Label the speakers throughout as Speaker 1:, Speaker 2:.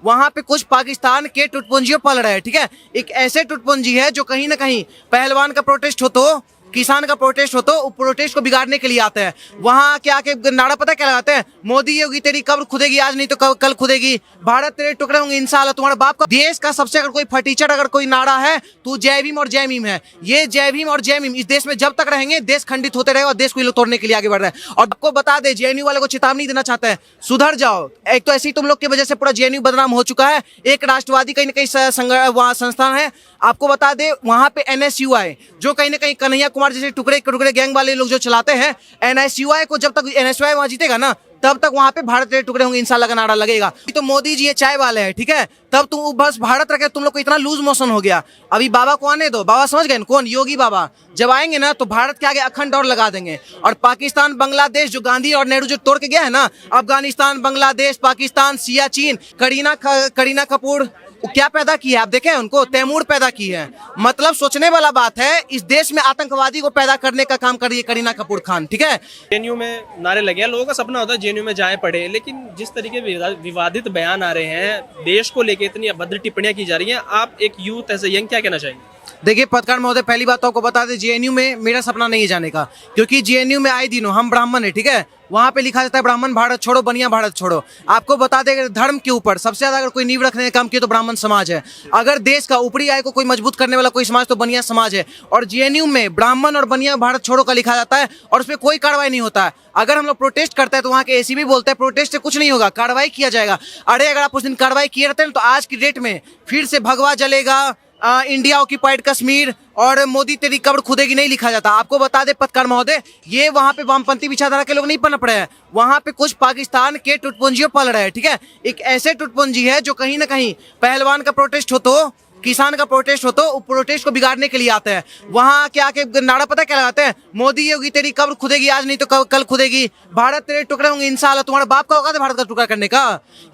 Speaker 1: वहां पे कुछ पाकिस्तान के टुटपुंजियों पल रहे हैं, ठीक है। एक ऐसे टुटपुंजी है जो कहीं ना कहीं पहलवान का प्रोटेस्ट हो तो, किसान का प्रोटेस्ट हो तो प्रोटेस्ट को बिगाड़ने के लिए आते हैं। वहां के आके नारा पता क्या लगाते हैं? मोदी होगी तेरी कब्र खुदेगी आज नहीं तो कल खुदेगी, भारत तेरे टुकड़े होंगे इंशाल्लाह, तुम्हारा बाप का। देश का सबसे अगर कोई फटीचर अगर कोई नारा है तो जय भीम और जय भीम है। ये जय भीम और जय भीम इस देश में जब तक रहेंगे देश खंडित होते रहेगा और देश को ये लोग तोड़ने के लिए आगे बढ़ रहे हैं। और आपको बता दे, जेएनयू वाले को चेतावनी देना चाहते हैं, सुधर जाओ। एक तो ऐसी तुम लोग की वजह से पूरा जेएनयू बदनाम हो चुका है। एक राष्ट्रवादी कहीं ना कहीं वहाँ संस्थान है, आपको बता दे वहां पे एनएसयूआई जो कहीं ना कहीं कन्हैया कुमार जैसे टुकड़े टुकड़े गैंग वाले लोग जो चलाते हैं, एनएसयूआई को जब तक एनएसयूआई वहां जीतेगा ना तब तक वहां पे भारत के टुकड़े होंगे इंशाल्लाह का नारा लगेगा। तो मोदी जी ये चाय वाले हैं, ठीक है, तब तुम बस भारत रखे, तुम लोग को इतना लूज मोशन हो गया। अभी बाबा को आने दो, बाबा समझ गए कौन? योगी बाबा जब आएंगे ना तो भारत के आगे अखंड दौड़ लगा देंगे। और पाकिस्तान बांग्लादेश जो गांधी और नेहरू जो तोड़ के गया है ना, अफगानिस्तान बांग्लादेश पाकिस्तान सियाचिन, करीना कपूर क्या पैदा की है आप देखें उनको? तैमूर पैदा की है। मतलब सोचने वाला बात है, इस देश में आतंकवादी को पैदा करने का काम कर रही है करीना कपूर खान, ठीक है।
Speaker 2: जेएनयू में नारे लगे हैं, लोगों का सपना होता है जेएनयू में जाए पढ़े, लेकिन जिस तरीके विवादित बयान आ रहे हैं, देश को लेकर इतनी अभद्र टिप्पणियां की जा रही हैं, आप एक यूथ ऐसे यंग क्या कहना चाहेंगे?
Speaker 1: देखिए पत्रकार महोदय, पहली बात तो आपको बता दें, जेएनयू में मेरा सपना नहीं है जाने का, क्योंकि जेएनयू में आए दिनों हम ब्राह्मण है, ठीक है, वहां पे लिखा जाता है ब्राह्मण भारत छोड़ो, बनिया भारत छोड़ो। आपको बता दें धर्म के ऊपर सबसे ज्यादा अगर कोई नींव रखने का काम किया तो ब्राह्मण समाज है। अगर देश का ऊपरी आय को कोई मजबूत करने वाला कोई समाज तो बनिया समाज है। और जेएनयू में ब्राह्मण और बनिया भारत छोड़ो का लिखा जाता है और उसमें कोई कार्रवाई नहीं होता है। अगर हम लोग प्रोटेस्ट करते हैं तो वहाँ के एसीबी बोलते हैं प्रोटेस्ट से कुछ नहीं होगा, कार्रवाई किया जाएगा। अरे अगर आप उस दिन कार्रवाई किए रहते हैं तो आज की डेट में फिर से भगवा जलेगा, इंडिया ऑक्यूपाइड कश्मीर और मोदी तेरी कब्र खुदेगी नहीं लिखा जाता। आपको बता दे पत्रकार महोदय, ये वहां पे वामपंथी विचारधारा के लोग नहीं पनप रहे हैं, वहां पे कुछ पाकिस्तान के टुटपुंजियों पल रहे हैं, ठीक है। एक ऐसे टुटपुंजी है जो कहीं ना कहीं पहलवान का प्रोटेस्ट हो तो, किसान का प्रोटेस्ट हो तो प्रोटेस्ट को बिगाड़ने के लिए आते हैं। वहां के आके नारा पता क्या लगाते हैं? मोदी होगी तेरी कब्र खुदेगी आज नहीं तो कल खुदेगी, भारत तेरे टुकड़े होंगे इंशाल्लाह, तुम्हारा बाप का होगा भारत का टुकड़ा करने का।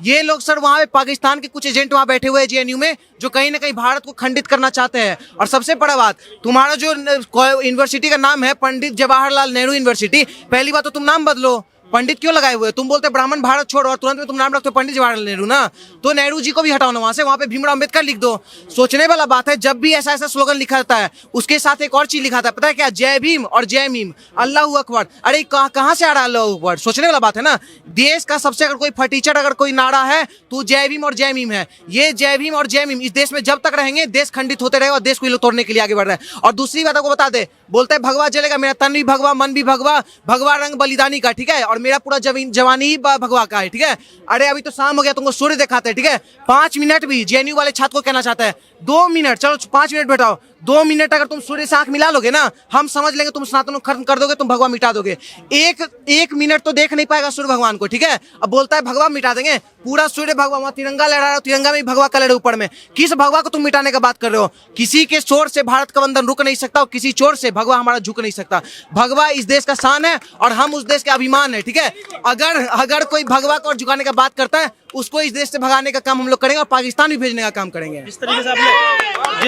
Speaker 1: ये लोग सर वहां पे पाकिस्तान के कुछ एजेंट वहां बैठे हुए हैं जेएनयू में जो कहीं ना कहीं भारत को खंडित करना चाहते हैं। और सबसे बड़ा बात, तुम्हारा जो यूनिवर्सिटी का नाम है पंडित जवाहरलाल नेहरू यूनिवर्सिटी, पहली बात तो तुम नाम बदलो, पंडित क्यों लगाए हुए? तुम बोलते ब्राह्मण भारत छोड़ो और तुरंत में तुम नाम रखते हो पंडित जवाहरलाल नेहरू ना, तो नेहरू जी को भी हटाओ ना वहां से, वहां पे भीमराव अंबेडकर लिख दो। सोचने वाला बात है, जब भी ऐसा ऐसा स्लोगन लिखा जाता है उसके साथ एक और चीज लिखा था, पता है क्या? जय भीम और जय मीम, अल्लाह अकबर। अरे कहाँ से आ रहा है अल्लाह अकबर? सोचने वाला बात है ना। देश का सबसे अगर कोई फटीचर अगर कोई नारा है तो जय भीम और जय मीम है। ये जय भीम और जय मीम इस देश में जब तक रहेंगे देश खंडित होते रहेगा और देश को ये लोग तोड़ने के लिए आगे बढ़ रहे हैं। और दूसरी बात आपको बता दे, बोलते हैं भगवा जलेगा, मेरा तन भी भगवा मन भी भगवा, भगवा रंग बलिदानी का, ठीक है, और मेरा पूरा जवानी ही भगवा का है, ठीक है। अरे अभी तो शाम हो गया, तुमको सूर्य दिखाते हैं, ठीक है। 5 मिनट भी जेएनयू वाले छात्र को कहना चाहते हैं, 2 मिनट, चलो 5 मिनट बैठाओ, 2 मिनट अगर तुम सूर्य से आंख मिला लोगे ना, हम समझ लेंगे तुम सनातन को खत्म कर दोगे, तुम भगवा मिटा दोगे। एक मिनट तो देख नहीं पाएगा सूर्य भगवान को, ठीक है। अब बोलता है भगवा मिटा देंगे, पूरा सूर्य भगवा, वहां तिरंगा लहरा रहा हो, तिरंगा में भगवा कलर है ऊपर में, किस भगवा को तुम मिटाने का बात कर रहे हो? किसी के चोर से भारत का बंधन रुक नहीं सकता और किसी चोर से भगवा हमारा झुक नहीं सकता। भगवा इस देश का शान है और हम उस देश के अभिमान है, ठीक है। अगर कोई भगवा को और झुकाने का बात करता है उसको इस देश से भगाने का काम हम लोग करेंगे और पाकिस्तान भी भेजने का काम करेंगे।
Speaker 2: जिस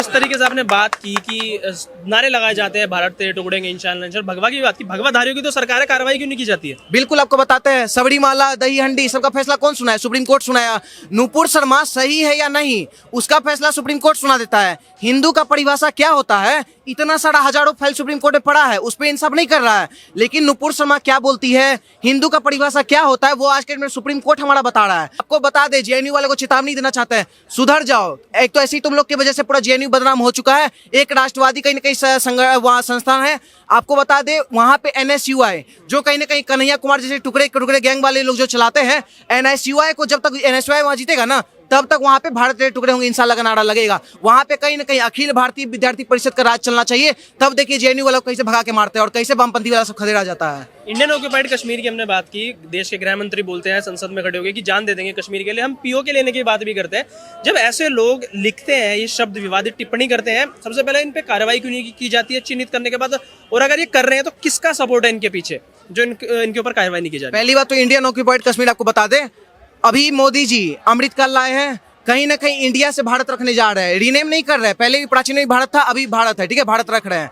Speaker 2: तरीके से आपने बात की कि नारे लगाए जाते हैं भारत तेरे टुकड़ेंगे इंशाल्लाह, भगवा की बात की, भगवाधारियों की तो सरकार है, कार्रवाई क्यों नहीं की जाती है?
Speaker 1: बिल्कुल आपको बताते हैं, सबरीमाला दही हंडी सबका फैसला कौन सुनाया? सुप्रीम कोर्ट सुनाया। नूपुर शर्मा सही है या नहीं उसका फैसला सुप्रीम कोर्ट सुना देता है। हिंदू का परिभाषा क्या होता है? इतना सारा हजारों फाइल सुप्रीम कोर्ट में पड़ा है, उस पर इंसाफ नहीं कर रहा है। लेकिन नूपुर शर्मा क्या बोलती है, हिंदू का परिभाषा क्या होता है, वो आज के डेट में सुप्रीम कोर्ट हमारा बता रहा है। आपको बता दे, जेएनयू वाले को चेतावनी देना चाहते हैं, सुधर जाओ। एक तो ऐसी तुम लोग की वजह से पूरा जेएनयू बदनाम हो चुका है। एक राष्ट्रवादी कहीं ना कहीं वहाँ संस्थान है, आपको बता दे वहां पे एनएसयूआई जो कहीं ना कहीं कन्हैया कुमार जैसे टुकड़े टुकड़े गैंग वाले लोग जो चलाते हैं, एनएसयूआई को जब तक एनएसयूआई वहां जीतेगा ना तब तक वहां पे भारत के टुकड़े होंगे इंशाल्लाह का नारा लगेगा। वहां पे कहीं ना कहीं अखिल भारतीय विद्यार्थी परिषद का राज चलना चाहिए, तब देखिए जेएनयू वालों को कैसे भगा के मारते हैं और कैसे वामपंथी वाला सब खदेड़ा जाता है।
Speaker 2: इंडियन ऑक्यूपाइड कश्मीर की हमने बात की, देश के गृह मंत्री बोलते हैं संसद में खड़े होकर कि जान दे देंगे कश्मीर के लिए, हम पीओके लेने की बात भी करते हैं। जब ऐसे लोग लिखते हैं ये शब्द, विवादित टिप्पणी करते हैं, सबसे पहले इन पे कार्रवाई क्यों नहीं की जाती है चिन्हित करने के बाद? और अगर ये कर रहे हैं तो किसका सपोर्ट है इनके पीछे जो इनके ऊपर कार्रवाई नहीं की जा रही?
Speaker 1: पहली बात तो इंडियन ऑक्यूपाइड कश्मीर आपको बता दे, अभी मोदी जी अमृतकाल लाए हैं, कहीं ना कहीं इंडिया से भारत रखने जा रहे हैं, रीनेम नहीं कर रहे हैं। पहले भी प्राचीन में भारत था, अभी भारत है, ठीक है, भारत रख रहे हैं।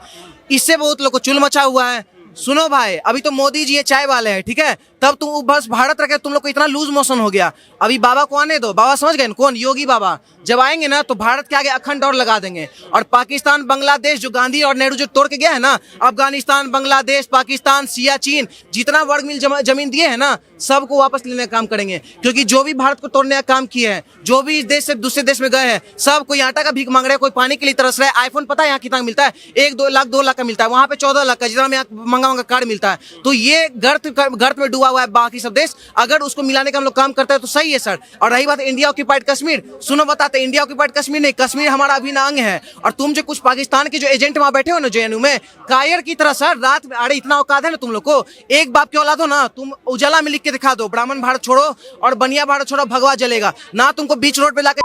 Speaker 1: इससे बहुत लोग को चुल मचा हुआ है। सुनो भाई, अभी तो मोदी जी ये चाय वाले हैं, ठीक है, तब तुम बस भारत रखे, तुम लोग को इतना लूज मोशन हो गया। अभी बाबा को आने दो, बाबा समझ गए न? कौन? योगी बाबा। जब आएंगे ना तो भारत के आगे अखंड दौड़ लगा देंगे। और पाकिस्तान, बांग्लादेश जो गांधी और नेहरू जो तोड़ के गया है ना, अफगानिस्तान, बांग्लादेश, पाकिस्तान, सियाचिन, जितना वर्ग मिल जमीन दिए है ना, सबको वापस लेने का काम करेंगे। क्योंकि जो भी भारत को तोड़ने का काम किए हैं, जो भी इस देश से दूसरे देश में गए हैं, सब कोई आटा का भीख मांग रहे हैं, कोई पानी के लिए तरस रहा है। आईफोन पता है यहाँ कितना मिलता है? 1-2 लाख 2 लाख का मिलता है, वहां पे 14 लाख का, जितना में यहाँ महंगा कार्ड मिलता है। तो ये गर्त में डूबा हुआ है बाकी सब देश। अगर उसको मिलाने का हम लोग काम करते हैं तो सही है सर। और रही बात इंडिया ऑक्यूपाइड कश्मीर, सुनो बताते, इंडिया ऑक्यूपाइड कश्मीर नहीं, कश्मीर हमारा अभिन्न अंग है। और तुम जो कुछ पाकिस्तान के जो एजेंट वहां बैठे हो ना जेएनयू में, कायर की तरह सर, रात में, अरे इतना औकात है ना तुम लोग को, एक बाप की औलाद हो ना, तुम उजाला में लिख के दिखा दो, ब्राह्मण भारत छोड़ो और बनिया भारत छोड़ो, भगवा जलेगा ना। तुमको बीच रोड पे लाके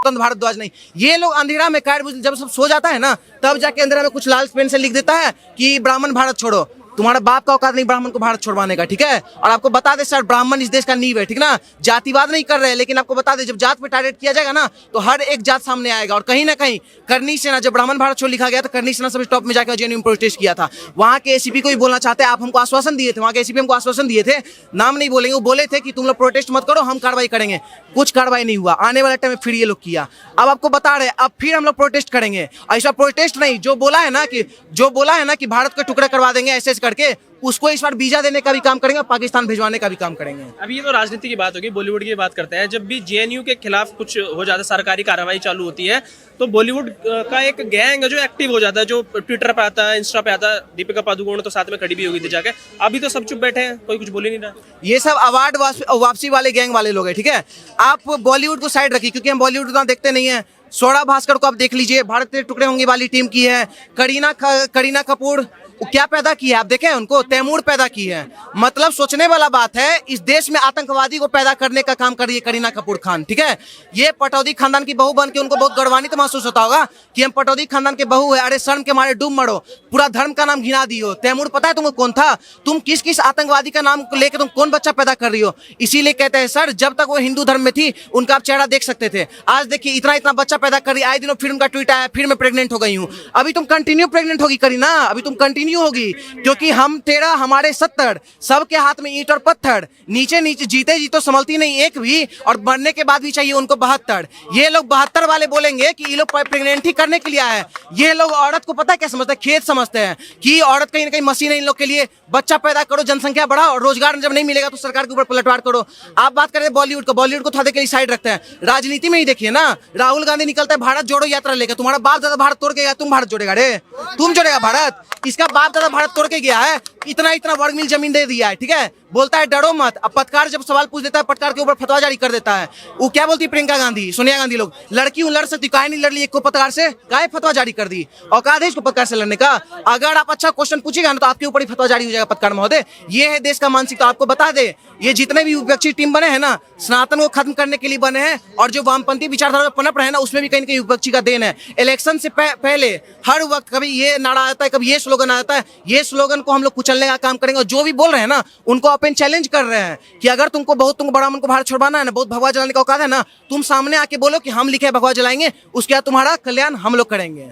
Speaker 1: भारत ध्वज नहीं। ये लोग अंधेरा में जब सब सो जाता है ना, तब जाके अंधेरा में कुछ लाल पेन से लिख देता है कि ब्राह्मण भारत छोड़ो। तुम्हारा बाप का औकात नहीं ब्राह्मण को भारत छोड़वाने का, ठीक है? और आपको बता दे सर, ब्राह्मण इस देश का नींव है, ठीक ना? जातिवाद नहीं कर रहे हैं, लेकिन आपको बता दे, जब जात पे टारगेट किया जाएगा ना, तो हर एक जात सामने आएगा। और कहीं ना कहीं करनी सेना, जब ब्राह्मण भारत छोड़ लिखा गया तो करनी सेना सबसे टॉप में जाकर जेएनयू में प्रोटेस्ट किया था। वहां के एसीपी को भी बोलना चाहते हैं, आप हमको आश्वासन दिए थे, वहां के एसीपी हमको आश्वासन दिए थे, नाम नहीं बोलेंगे, वो बोले थे कि तुम लोग प्रोटेस्ट मत करो, हम कार्रवाई करेंगे। कुछ कार्रवाई नहीं हुआ। आने वाले टाइम में फिर ये लोग किया। अब आपको बता रहे, अब फिर हम लोग प्रोटेस्ट करेंगे। ऐसा प्रोटेस्ट नहीं, जो बोला है ना कि भारत के टुकड़े करवा देंगे ऐसे करके, उसको इस बार वीजा देने का भी काम करेंगे, पाकिस्तान भिजवाने का भी काम करेंगे।
Speaker 2: अभी ये तो राजनीति की बात होगी, बॉलीवुड की बात करते हैं। जब भी जेएनयू के खिलाफ कुछ हो जाता है, सरकारी कार्रवाई चालू होती है, तो बॉलीवुड का एक गैंग जो एक्टिव हो जाता है, जो ट्विटर पे आता है, इंस्टा पे आता है। दीपिका पादुकोण तो साथ में खड़ी भी होगी थी जाके। अभी तो सब चुप बैठे हैं, कोई कुछ बोल ही नहीं रहा।
Speaker 1: ये सब अवार्ड वापसी वाले गैंग वाले लोग हैं, ठीक है? आप बॉलीवुड को साइड रखिए, क्योंकि हम बॉलीवुड उतना देखते नहीं है। स्वरा भास्कर को आप देख लीजिए, भारत के टुकड़े होंगे वाली टीम की है। करीना कपूर क्या पैदा की है आप देखें उनको? तैमूर पैदा की है। मतलब सोचने वाला बात है, इस देश में आतंकवादी को पैदा करने का काम कर रही है करीना कपूर खान, ठीक है? ये पटौदी खानदान की बहू बन के उनको बहुत गर्वान्वित महसूस होता होगा कि हम पटौदी खानदान के बहू है। अरे शर्म के मारे डूब मरो, पूरा धर्म का नाम घिना दियो। तैमूर पता है तुमको कौन था? तुम किस किस आतंकवादी का नाम लेके तुम कौन बच्चा पैदा कर रही हो? इसीलिए कहते हैं सर, जब तक वो हिंदू धर्म में थी उनका आप चेहरा देख सकते थे। आज देखिए इतना बच्चा पैदा कर रही है, आए दिनों फिर उनका ट्वीट आया, फिर मैं प्रेग्नेंट हो गई हूँ। अभी तुम कंटिन्यू प्रेग्नेंट होगी करीना, अभी तुम कंटिन्यू होगी, क्योंकि हम 13 हमारे 70, सबके हाथ में ईंट और पत्थर, नीचे जीते जी तो संभलती नहीं एक भी, और मरने के बाद भी चाहिए उनको 72। ये लोग 72 वाले बोलेंगे कि ये लोग प्रेग्नेंट ही करने के लिए आए हैं। ये लोग औरत को पता है क्या समझते हैं? खेत समझते हैं कि औरत कहीं ना कहीं मशीन है इन लोग के लिए। बच्चा पैदा करो, जनसंख्या बढ़ाओ, और रोजगार जब नहीं मिलेगा तो सरकार के ऊपर पलटवार करो। आप बात करें बॉलीवुड को थोड़ा देर साइड रखते हैं। राजनीति में ही देखिए ना, राहुल गांधी निकलता है भारत जोड़ो यात्रा लेकर। तुम्हारा बाप दादा भारत तोड़ के गया, तुम भारत जोड़ेगा? रे तुम जोड़ेगा भारत? इसका बाप दादा भारत तोड़ के गया है, इतना वर्ग मिल जमीन दे दिया है, ठीक है? बोलता है डरो मत। अब पत्रकार जब सवाल पूछ देता है, पत्रकार के ऊपर फतवा जारी कर देता है। वो क्या बोलती है प्रियंका गांधी, सोनिया गांधी, लोग लड़की हूं लड़ सकती, काहे नहीं लड़ ली? एक को पत्रकार से काहे फतवा जारी कर दी? औकात है इसको पत्रकार से लड़ने का? अगर आप अच्छा क्वेश्चन पूछेगा ना तो आपके ऊपर ही फतवा जारी हो जाएगा पत्रकार महोदय। ये है देश का मानसिकता। आपको बता दे, ये जितने भी विपक्षी टीम बने हैं ना, सनातन को खत्म करने के लिए बने हैं, और जो वामपंथी विचारधारा पनप रहे हैं ना, उसमें भी कहीं ना कहीं विपक्षी का देन है। इलेक्शन से पहले हर वक्त कभी ये नारा आता है, कभी ये स्लोगन आता है। ये स्लोगन को हम लोग कुचलने का काम करेंगे। और जो भी बोल रहे हैं ना, उनको ओपन चैलेंज कर रहे हैं कि अगर तुमको ब्राह्मण को भारत छुड़वाना है ना, बहुत भगवा जलाने का औकात है ना, तुम सामने आके बोलो कि हम लिखे भगवा जलाएंगे, उसके बाद तुम्हारा कल्याण हम लोग करेंगे।